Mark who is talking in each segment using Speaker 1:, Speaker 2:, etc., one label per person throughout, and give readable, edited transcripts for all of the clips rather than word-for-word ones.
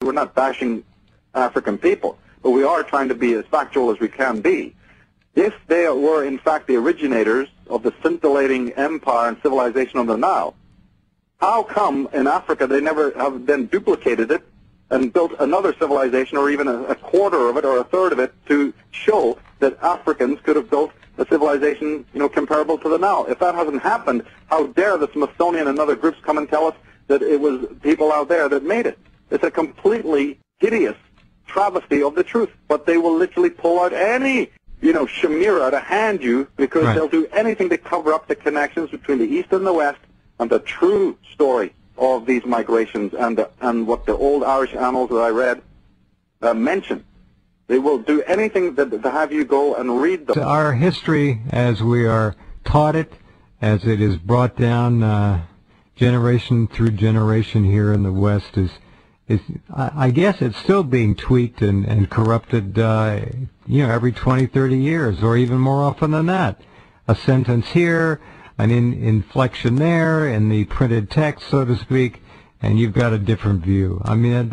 Speaker 1: We're not bashing African people, but we are trying to be as factual as we can be. If they were, in fact, the originators of the scintillating empire and civilization of the Nile, how come in Africa they never have then duplicated it and built another civilization, or even a quarter of it or a third of it, to show that Africans could have built a civilization, comparable to the Nile? If that hasn't happened, how dare the Smithsonian and other groups come and tell us that it was people out there that made it? It's a completely hideous travesty of the truth. But they will literally pull out any, chimera to hand you, because they'll do anything to cover up the connections between the East and the West and the true story of these migrations and what the old Irish annals that I read mention. They will do anything to have you go and read them.
Speaker 2: Our history, as we are taught it, as it is brought down generation through generation here in the West, is I guess it's still being tweaked and corrupted, every 20, 30 years, or even more often than that. A sentence here, an inflection there, in the printed text, so to speak, and you've got a different view. I mean,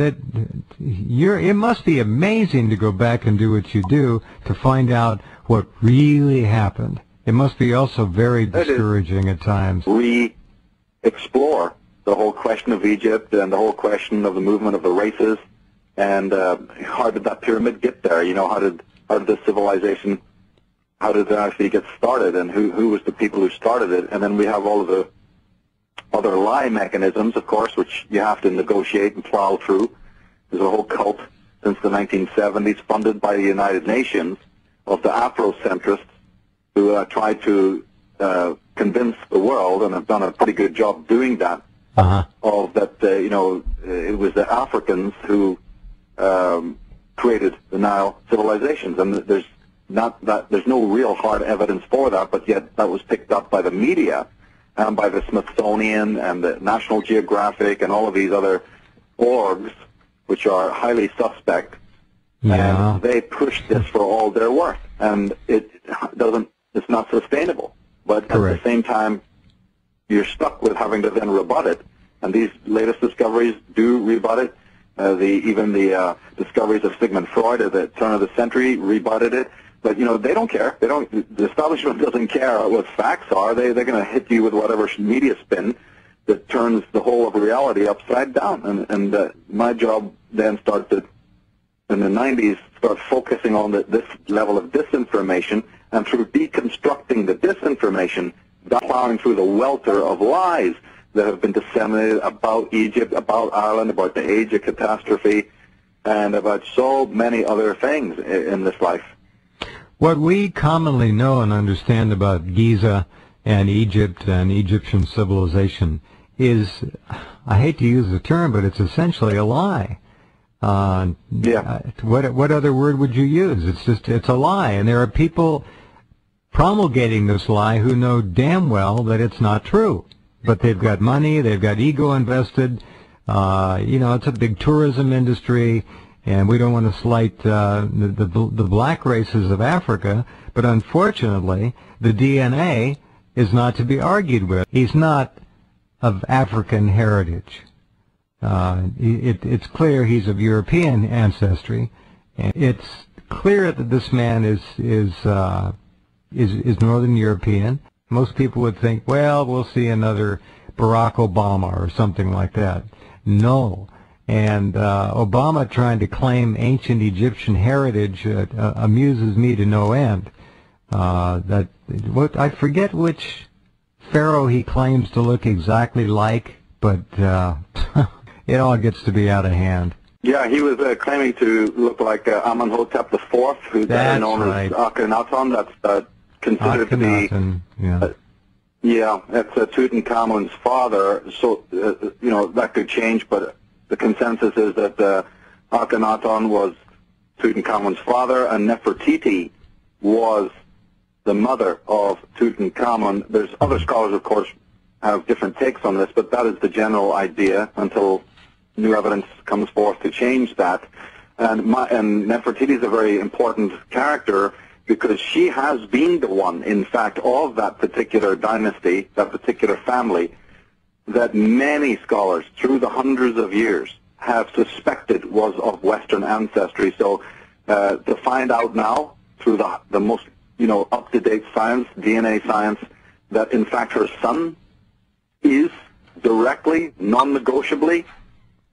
Speaker 2: it must be amazing to go back and do what you do to find out what really happened. It must be also very discouraging at times.
Speaker 1: Re-explore the whole question of Egypt and the whole question of the movement of the races, and how did that pyramid get there? How did this civilization, how did it actually get started, and who was the people who started it? And then we have all of the other lie mechanisms, of course, which you have to negotiate and plow through. There's a whole cult since the 1970s, funded by the United Nations, of the Afrocentrists, who tried to convince the world, and have done a pretty good job doing that, of that, it was the Africans who created the Nile civilizations, and there's no real hard evidence for that, but yet that was picked up by the media and by the Smithsonian and the National Geographic and all of these other orgs, which are highly suspect, and they push this for all they're worth, and it's not sustainable. But at the same time, you're stuck with having to then rebut it, and these latest discoveries do rebut it. Even the discoveries of Sigmund Freud at the turn of the century rebutted it. But they don't care. The establishment doesn't care what facts are. They're going to hit you with whatever media spin that turns the whole of reality upside down. And my job then started in the 90s, start focusing on this level of disinformation, and through deconstructing the disinformation, plowing through the welter of lies that have been disseminated about Egypt, about Ireland, about the age of catastrophe, and about so many other things in this life.
Speaker 2: What we commonly know and understand about Giza and Egypt and Egyptian civilization is, I hate to use the term, but it's essentially a lie. What other word would you use? It's a lie, and there are people promulgating this lie who know damn well that it's not true. But they've got money, they've got ego invested, it's a big tourism industry, and we don't want to slight the black races of Africa, but unfortunately, the DNA is not to be argued with. He's not of African heritage. It's clear he's of European ancestry, and it's clear that this man is Northern European. Most people would think, well, we'll see another Barack Obama or something like that. No. And Obama trying to claim ancient Egyptian heritage amuses me to no end. I forget which pharaoh he claims to look exactly like, but it all gets to be out of hand.
Speaker 1: Yeah, he was claiming to look like Amenhotep IV, who's known as Akhenaten. That's considered to be, that's Tutankhamun's father. So, that could change, but the consensus is that Akhenaten was Tutankhamun's father, and Nefertiti was the mother of Tutankhamun. There's other scholars, of course, have different takes on this, but that is the general idea until new evidence comes forth to change that. And Nefertiti is a very important character, because she has been the one, in fact, of that particular dynasty, that particular family, that many scholars, through the hundreds of years, have suspected was of Western ancestry. So to find out now through the most up-to-date science, DNA science, that in fact her son is directly, non-negotiably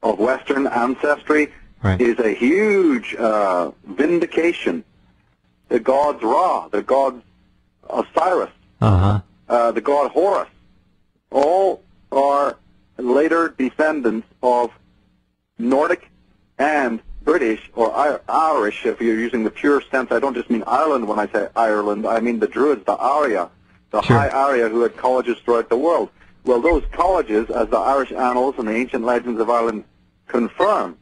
Speaker 1: of Western ancestry,
Speaker 2: right,
Speaker 1: is a huge vindication. The gods Ra, the god Osiris, the god Horus, all are later descendants of Nordic and British or Irish, if you're using the pure sense. I don't just mean Ireland when I say Ireland. I mean the Druids, the Arya, the
Speaker 2: Sure.
Speaker 1: high Arya who had colleges throughout the world. Well, those colleges, as the Irish annals and the ancient legends of Ireland confirm,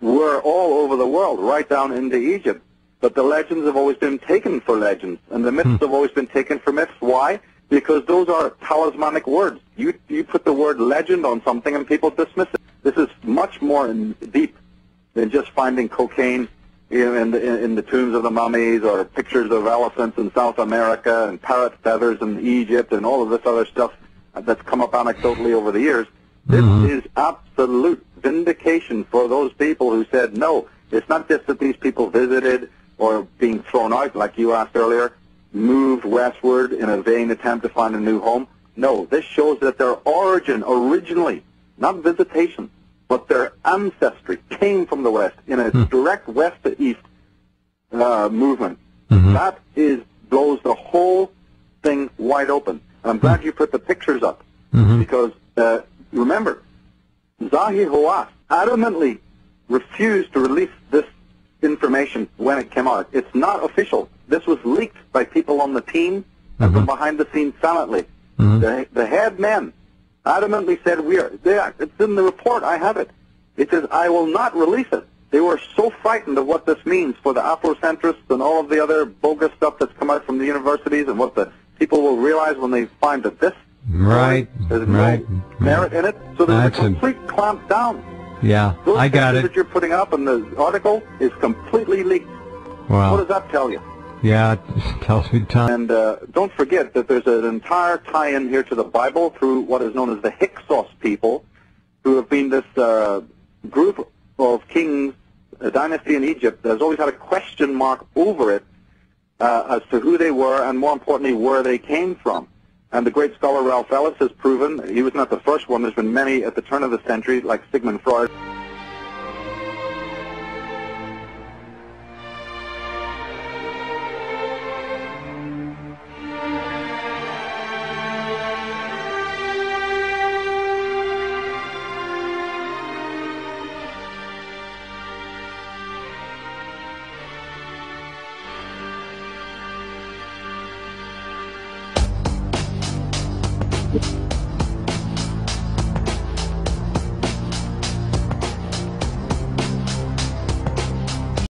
Speaker 1: were all over the world, right down into Egypt. But the legends have always been taken for legends, and the myths have always been taken for myths. Why? Because those are talismanic words. You put the word legend on something and people dismiss it. This is much more deep than just finding cocaine in the tombs of the mummies, or pictures of elephants in South America and parrot feathers in Egypt and all of this other stuff that's come up anecdotally over the years. This is absolute vindication for those people who said, no, it's not just that these people visited or being thrown out, like you asked earlier, moved westward in a vain attempt to find a new home. No, this shows that their origin originally, not visitation, but their ancestry came from the West in a direct west to east movement. That blows the whole thing wide open. And I'm glad you put the pictures up, because remember, Zahi Hawass adamantly refused to release this information when it came out. It's not official. This was leaked by people on the team and from behind the scenes silently. The head men adamantly said, it's in the report, I have it. It says, I will not release it. They were so frightened of what this means for the Afrocentrists and all of the other bogus stuff that's come out from the universities, and what the people will realize when they find that this there's no merit in it. So there's a complete clamp down.
Speaker 2: Yeah,
Speaker 1: Those
Speaker 2: I got it.
Speaker 1: that you're putting up in the article is completely leaked.
Speaker 2: Wow.
Speaker 1: What does that tell you?
Speaker 2: Yeah, it tells me time.
Speaker 1: And don't forget that there's an entire tie-in here to the Bible through what is known as the Hyksos people, who have been this group of kings, a dynasty in Egypt that has always had a question mark over it as to who they were, and more importantly, where they came from. And the great scholar Ralph Ellis has proven, he was not the first one, there's been many at the turn of the century, like Sigmund Freud.
Speaker 3: You